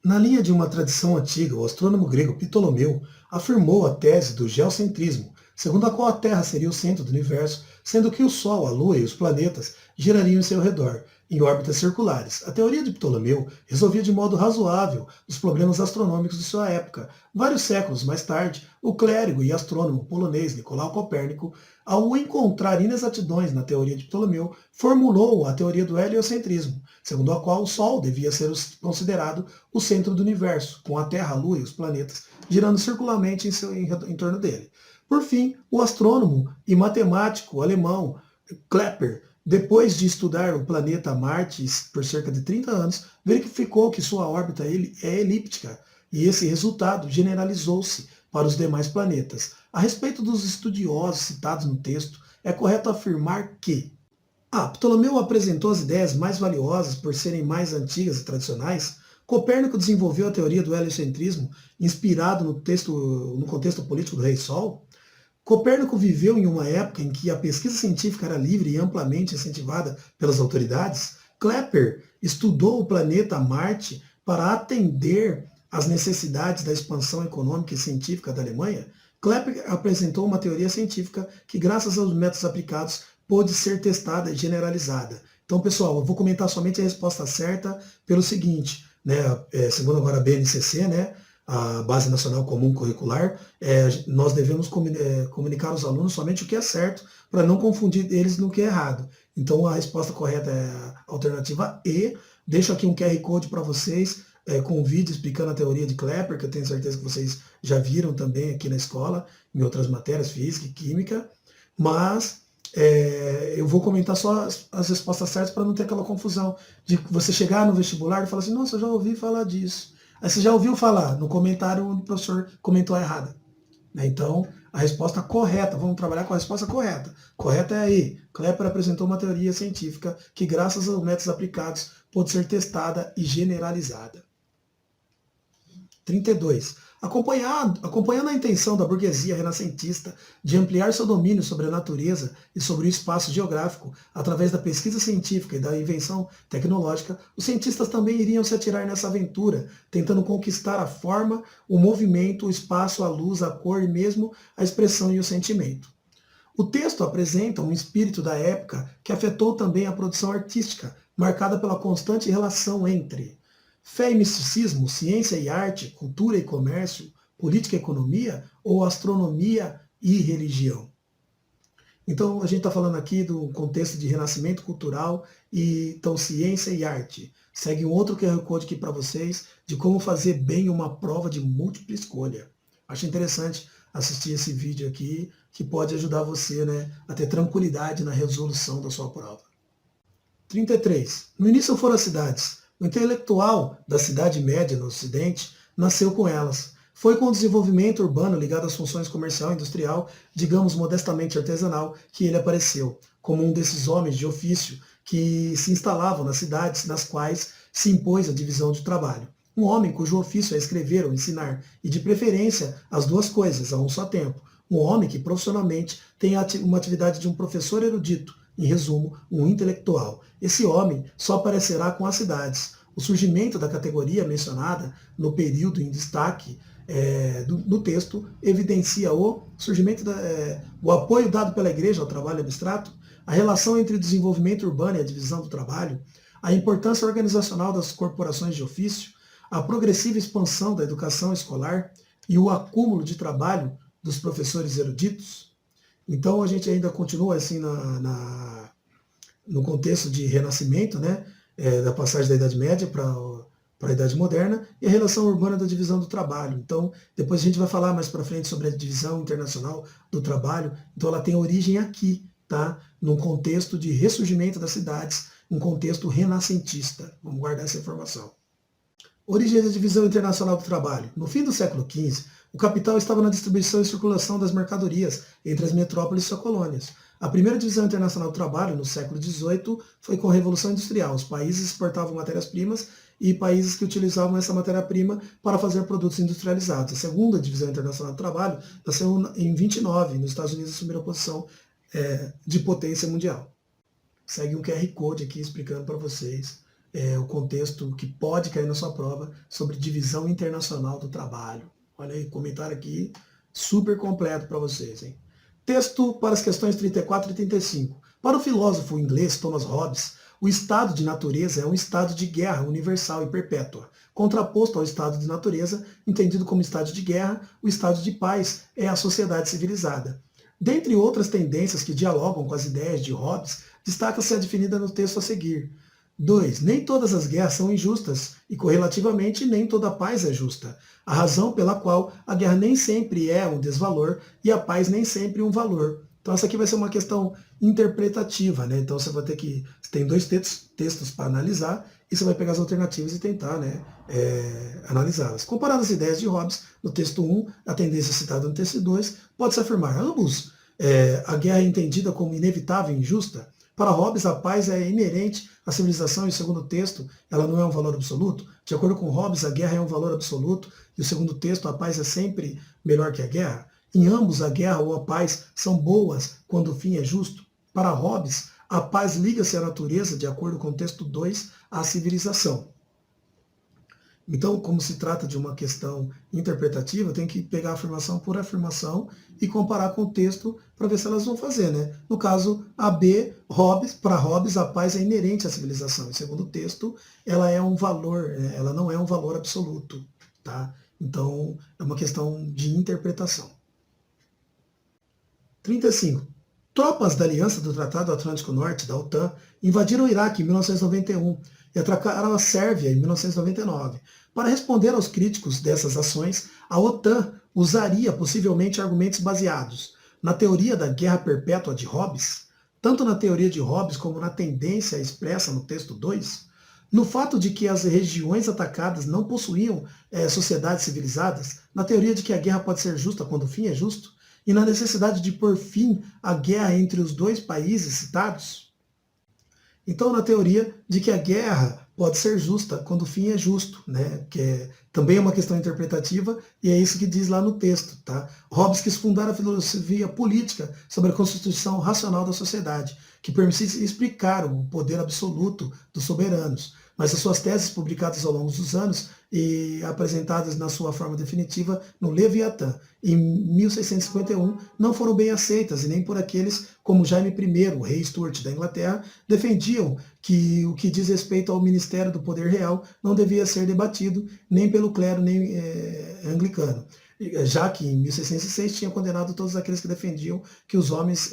Na linha de uma tradição antiga, o astrônomo grego Ptolomeu afirmou a tese do geocentrismo, segundo a qual a Terra seria o centro do universo, sendo que o Sol, a Lua e os planetas girariam em seu redor, em órbitas circulares. A teoria de Ptolomeu resolvia de modo razoável os problemas astronômicos de sua época. Vários séculos mais tarde, o clérigo e astrônomo polonês Nicolau Copérnico, ao encontrar inexatidões na teoria de Ptolomeu, formulou a teoria do heliocentrismo, segundo a qual o Sol devia ser considerado o centro do universo, com a Terra, a Lua e os planetas girando circularmente em torno dele. Por fim, o astrônomo e matemático alemão Kepler, depois de estudar o planeta Marte por cerca de 30 anos, verificou que sua órbita é elíptica, e esse resultado generalizou-se para os demais planetas. A respeito dos estudiosos citados no texto, é correto afirmar que Ptolomeu apresentou as ideias mais valiosas por serem mais antigas e tradicionais. Copérnico desenvolveu a teoria do heliocentrismo, inspirado no contexto político do Rei Sol. Copérnico viveu em uma época em que a pesquisa científica era livre e amplamente incentivada pelas autoridades. Kepler estudou o planeta Marte para atender às necessidades da expansão econômica e científica da Alemanha. Kepler apresentou uma teoria científica que, graças aos métodos aplicados, pôde ser testada e generalizada. Então, pessoal, eu vou comentar somente a resposta certa pelo seguinte, né, segundo agora a BNCC, né, a Base Nacional Comum Curricular, nós devemos comunicar aos alunos somente o que é certo, para não confundir eles no que é errado. Então, a resposta correta é a alternativa E. Deixo aqui um QR Code para vocês, com um vídeo explicando a teoria de Kepler, que eu tenho certeza que vocês já viram também aqui na escola, em outras matérias, física e química, mas eu vou comentar só as respostas certas para não ter aquela confusão de você chegar no vestibular e falar assim, nossa, eu já ouvi falar disso. Aí você já ouviu falar, no comentário o professor comentou errada. Então, a resposta correta, vamos trabalhar com a resposta correta. Correta é aí. Kepler apresentou uma teoria científica que, graças aos métodos aplicados, pode ser testada e generalizada. 32. Acompanhando a intenção da burguesia renascentista de ampliar seu domínio sobre a natureza e sobre o espaço geográfico através da pesquisa científica e da invenção tecnológica, os cientistas também iriam se atirar nessa aventura, tentando conquistar a forma, o movimento, o espaço, a luz, a cor e mesmo a expressão e o sentimento. O texto apresenta um espírito da época que afetou também a produção artística, marcada pela constante relação entre fé e misticismo, ciência e arte, cultura e comércio, política e economia, ou astronomia e religião. Então, a gente está falando aqui do contexto de renascimento cultural, e então ciência e arte. Segue um outro QR Code aqui para vocês de como fazer bem uma prova de múltipla escolha. Acho interessante assistir esse vídeo aqui, que pode ajudar você, né, a ter tranquilidade na resolução da sua prova. 33. No início foram as cidades. O intelectual da Cidade Média no Ocidente nasceu com elas. Foi com o desenvolvimento urbano ligado às funções comercial e industrial, digamos modestamente artesanal, que ele apareceu, como um desses homens de ofício que se instalavam nas cidades nas quais se impôs a divisão de trabalho. Um homem cujo ofício é escrever ou ensinar, e de preferência as duas coisas, a um só tempo. Um homem que profissionalmente tem uma atividade de um professor erudito, em resumo, um intelectual. Esse homem só aparecerá com as cidades. O surgimento da categoria mencionada no período em destaque do texto evidencia o surgimento, o apoio dado pela igreja ao trabalho abstrato, a relação entre o desenvolvimento urbano e a divisão do trabalho, a importância organizacional das corporações de ofício, a progressiva expansão da educação escolar e o acúmulo de trabalho dos professores eruditos. Então a gente ainda continua assim no contexto de renascimento, né, da passagem da Idade Média para a Idade Moderna, e a relação urbana da divisão do trabalho. Então, depois a gente vai falar mais para frente sobre a divisão internacional do trabalho. Então ela tem origem aqui, tá? Num contexto de ressurgimento das cidades, um contexto renascentista. Vamos guardar essa informação. Origem da divisão internacional do trabalho. No fim do século XV, o capital estava na distribuição e circulação das mercadorias entre as metrópoles e suas colônias. A primeira divisão internacional do trabalho, no século XVIII, foi com a Revolução Industrial. Os países exportavam matérias-primas e países que utilizavam essa matéria-prima para fazer produtos industrializados. A segunda divisão internacional do trabalho nasceu em 29, nos Estados Unidos assumiram a posição de potência mundial. Segue um QR Code aqui explicando para vocês o contexto que pode cair na sua prova sobre divisão internacional do trabalho. Olha aí, comentário aqui super completo para vocês, hein? Texto para as questões 34 e 35. Para o filósofo inglês Thomas Hobbes, o estado de natureza é um estado de guerra universal e perpétua. Contraposto ao estado de natureza, entendido como estado de guerra, o estado de paz é a sociedade civilizada. Dentre outras tendências que dialogam com as ideias de Hobbes, destaca-se a definida no texto a seguir. 2. Nem todas as guerras são injustas, e correlativamente nem toda paz é justa. A razão pela qual a guerra nem sempre é um desvalor e a paz nem sempre um valor. Então essa aqui vai ser uma questão interpretativa, né? Então você vai ter que... Você tem dois textos para analisar, e você vai pegar as alternativas e tentar, né, analisá-las. Comparando as ideias de Hobbes, no texto 1, a tendência citada no texto 2, pode-se afirmar ambos. A guerra é entendida como inevitável e injusta. Para Hobbes, a paz é inerente à civilização e, segundo o texto, ela não é um valor absoluto. De acordo com Hobbes, a guerra é um valor absoluto e, o segundo texto, a paz é sempre melhor que a guerra. Em ambos, a guerra ou a paz são boas quando o fim é justo. Para Hobbes, a paz liga-se à natureza, de acordo com o texto 2, à civilização. Então, como se trata de uma questão interpretativa, tem que pegar afirmação por afirmação e comparar com o texto para ver se elas vão fazer, né? No caso, a B, Hobbes, para Hobbes, a paz é inerente à civilização. E segundo o texto, ela é um valor, ela não é um valor absoluto, tá? Então, é uma questão de interpretação. 35. Tropas da Aliança do Tratado Atlântico Norte, da OTAN, invadiram o Iraque em 1991 e atacaram a Sérvia em 1999. Para responder aos críticos dessas ações, a OTAN usaria possivelmente argumentos baseados na teoria da guerra perpétua de Hobbes, tanto na teoria de Hobbes como na tendência expressa no texto 2, no fato de que as regiões atacadas não possuíam sociedades civilizadas, na teoria de que a guerra pode ser justa quando o fim é justo, e na necessidade de pôr fim à guerra entre os dois países citados. Então, na teoria de que a guerra pode ser justa quando o fim é justo, né? Que também é uma questão interpretativa e é isso que diz lá no texto. Tá? Hobbes quis fundar a filosofia política sobre a constituição racional da sociedade, que permitisse explicar o poder absoluto dos soberanos. Mas as suas teses, publicadas ao longo dos anos e apresentadas na sua forma definitiva no Leviatã, em 1651, não foram bem aceitas, e nem por aqueles como Jaime I, o rei Stuart da Inglaterra, defendiam que o que diz respeito ao ministério do poder real não devia ser debatido nem pelo clero nem anglicano, já que em 1606 tinha condenado todos aqueles que defendiam que os homens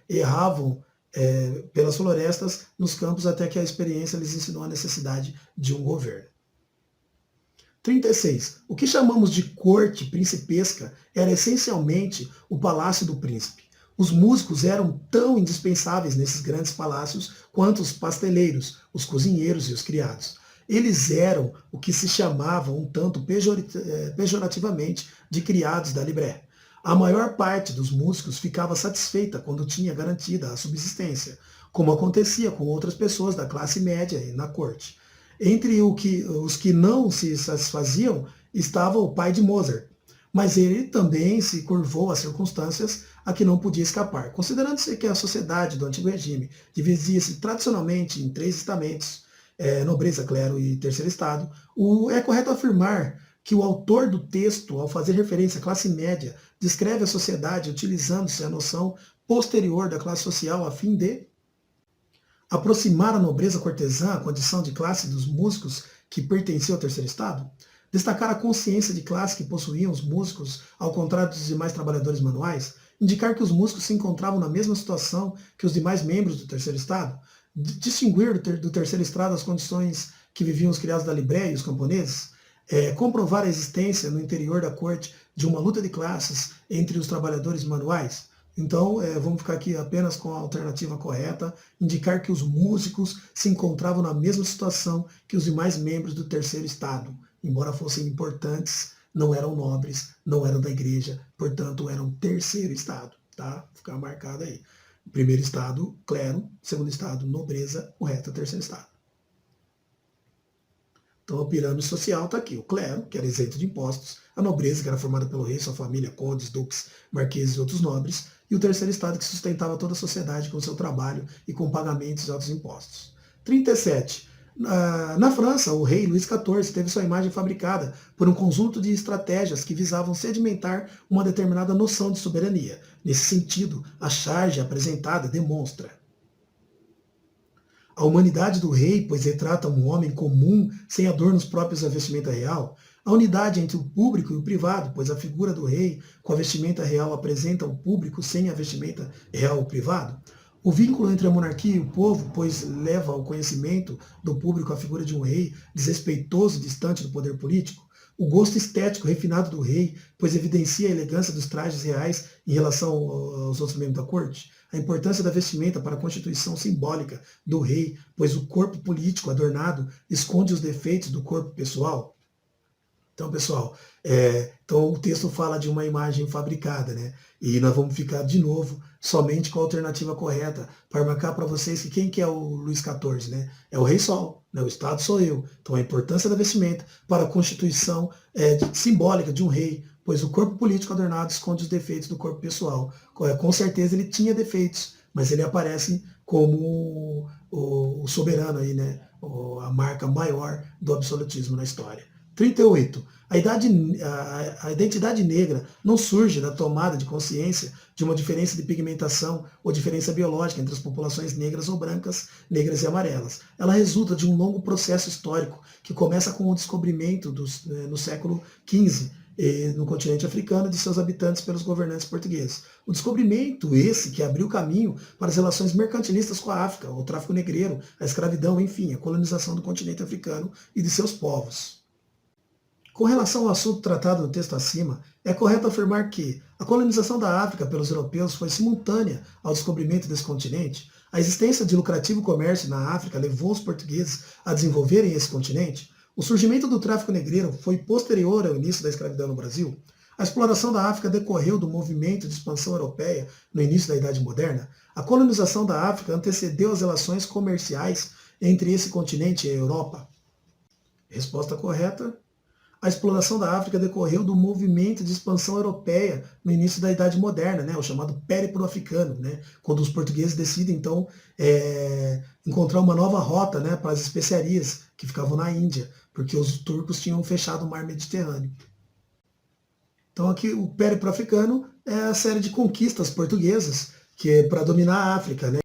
erravam pelas florestas nos campos até que a experiência lhes ensinou a necessidade de um governo. 36. O que chamamos de corte principesca era essencialmente o palácio do príncipe. Os músicos eram tão indispensáveis nesses grandes palácios quanto os pasteleiros, os cozinheiros e os criados. Eles eram o que se chamava um tanto pejorativamente de criados da libré. A maior parte dos músicos ficava satisfeita quando tinha garantida a subsistência, como acontecia com outras pessoas da classe média e na corte. Entre os que não se satisfaziam estava o pai de Mozart, mas ele também se curvou às circunstâncias a que não podia escapar. Considerando-se que a sociedade do Antigo Regime dividia-se tradicionalmente em três estamentos, nobreza, clero e terceiro estado, é correto afirmar que o autor do texto, ao fazer referência à classe média, descreve a sociedade utilizando-se a noção posterior da classe social a fim de aproximar a nobreza cortesã à condição de classe dos músicos que pertenciam ao terceiro estado, destacar a consciência de classe que possuíam os músicos, ao contrário dos demais trabalhadores manuais, indicar que os músicos se encontravam na mesma situação que os demais membros do terceiro estado, distinguir do terceiro estado as condições que viviam os criados da libré e os camponeses, comprovar a existência no interior da corte de uma luta de classes entre os trabalhadores manuais. Então, vamos ficar aqui apenas com a alternativa correta, indicar que os músicos se encontravam na mesma situação que os demais membros do terceiro estado, embora fossem importantes, não eram nobres, não eram da igreja, portanto eram terceiro estado, tá? Ficar marcado aí. Primeiro estado, clero, segundo estado, nobreza, o resto é terceiro estado. Então a pirâmide social está aqui. O clero, que era isento de impostos, a nobreza, que era formada pelo rei, sua família, condes, duques, marqueses e outros nobres, e o terceiro estado, que sustentava toda a sociedade com seu trabalho e com pagamentos de altos impostos. 37. Na França, o rei Luís XIV teve sua imagem fabricada por um conjunto de estratégias que visavam sedimentar uma determinada noção de soberania. Nesse sentido, a charge apresentada demonstra a humanidade do rei, pois retrata um homem comum, sem adornos próprios à vestimenta real. A unidade entre o público e o privado, pois a figura do rei com a vestimenta real apresenta o público sem a vestimenta real ou privado. O vínculo entre a monarquia e o povo, pois leva ao conhecimento do público a figura de um rei desrespeitoso e distante do poder político. O gosto estético refinado do rei, pois evidencia a elegância dos trajes reais em relação aos outros membros da corte. A importância da vestimenta para a constituição simbólica do rei, pois o corpo político adornado esconde os defeitos do corpo pessoal. Então, pessoal, então o texto fala de uma imagem fabricada, né? E nós vamos ficar de novo somente com a alternativa correta para marcar para vocês que quem que é o Luís XIV, né? É o Rei Sol, né? O Estado sou eu. Então a importância da vestimenta para a constituição simbólica de um rei, pois o corpo político adornado esconde os defeitos do corpo pessoal. Com certeza ele tinha defeitos, mas ele aparece como o soberano aí, né? A marca maior do absolutismo na história. 38. A identidade negra não surge da tomada de consciência de uma diferença de pigmentação ou diferença biológica entre as populações negras ou brancas, negras e amarelas. Ela resulta de um longo processo histórico que começa com o descobrimento no século XV no continente africano de seus habitantes pelos governantes portugueses. O descobrimento esse que abriu caminho para as relações mercantilistas com a África, o tráfico negreiro, a escravidão, enfim, a colonização do continente africano e de seus povos. Com relação ao assunto tratado no texto acima, é correto afirmar que a colonização da África pelos europeus foi simultânea ao descobrimento desse continente. A existência de lucrativo comércio na África levou os portugueses a desenvolverem esse continente. O surgimento do tráfico negreiro foi posterior ao início da escravidão no Brasil. A exploração da África decorreu do movimento de expansão europeia no início da Idade Moderna. A colonização da África antecedeu as relações comerciais entre esse continente e a Europa. Resposta correta. A exploração da África decorreu do movimento de expansão europeia no início da Idade Moderna, né, o chamado Périplo Africano, né, quando os portugueses decidem, então, encontrar uma nova rota, né, para as especiarias que ficavam na Índia, porque os turcos tinham fechado o mar Mediterrâneo. Então aqui o Périplo Africano é a série de conquistas portuguesas que é para dominar a África, né?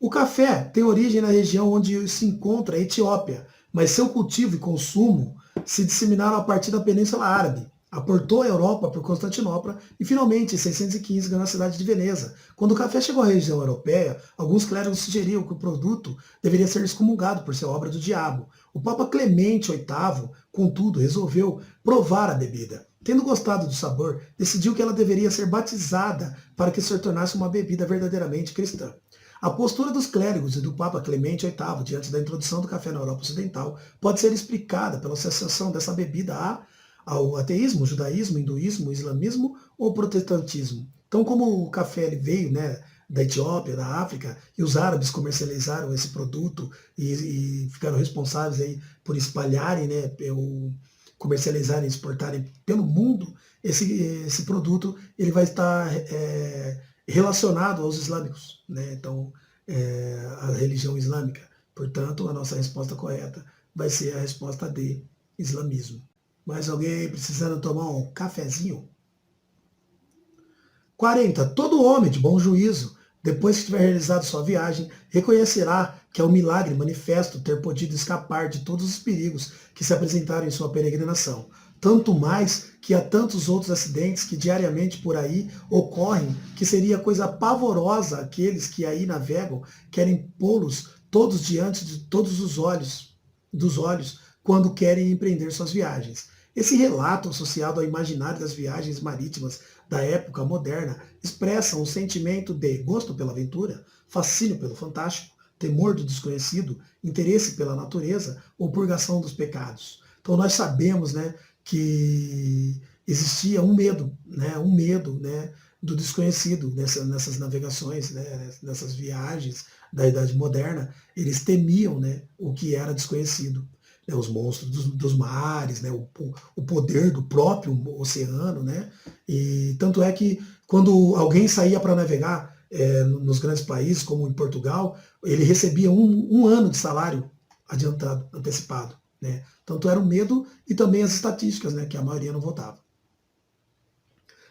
O café tem origem na região onde se encontra a Etiópia, mas seu cultivo e consumo se disseminaram a partir da Península Árabe. Aportou a Europa por Constantinopla e finalmente em 615 ganhou a cidade de Veneza. Quando o café chegou à região europeia, alguns clérigos sugeriam que o produto deveria ser excomungado por ser obra do diabo. O Papa Clemente VIII, contudo, resolveu provar a bebida. Tendo gostado do sabor, decidiu que ela deveria ser batizada para que se tornasse uma bebida verdadeiramente cristã. A postura dos clérigos e do Papa Clemente VIII diante da introdução do café na Europa Ocidental pode ser explicada pela associação dessa bebida ao ateísmo, judaísmo, hinduísmo, islamismo ou protestantismo. Então, como o café ele veio, né, da Etiópia, da África, e os árabes comercializaram esse produto e ficaram responsáveis aí por espalharem, né, comercializarem, exportarem pelo mundo, esse produto ele vai estar relacionado aos islâmicos, né? Então, a religião islâmica. Portanto, a nossa resposta correta vai ser a resposta D, islamismo. Mais alguém precisando tomar um cafezinho? 40. Todo homem de bom juízo, depois que tiver realizado sua viagem, reconhecerá que é um milagre manifesto ter podido escapar de todos os perigos que se apresentaram em sua peregrinação. Tanto mais que há tantos outros acidentes que diariamente por aí ocorrem, que seria coisa pavorosa aqueles que aí navegam, querem pô-los todos diante de todos os olhos, quando querem empreender suas viagens. Esse relato, associado ao imaginário das viagens marítimas da época moderna, expressa um sentimento de gosto pela aventura, fascínio pelo fantástico, temor do desconhecido, interesse pela natureza ou purgação dos pecados. Então nós sabemos, né, que existia um medo, né, do desconhecido nessas navegações, né, nessas viagens da Idade Moderna. Eles temiam, né, o que era desconhecido, né, os monstros dos mares, né, o poder do próprio oceano, né, e tanto é que quando alguém saía para navegar, nos grandes países, como em Portugal, ele recebia um ano de salário adiantado, antecipado. Né? Tanto era o medo e também as estatísticas, né, que a maioria não votava.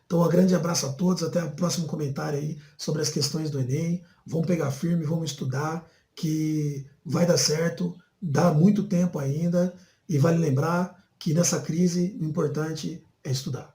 Então, um grande abraço a todos, até o próximo comentário aí sobre as questões do Enem. Vamos pegar firme, vamos estudar, que vai dar certo, dá muito tempo ainda, e vale lembrar que nessa crise o importante é estudar.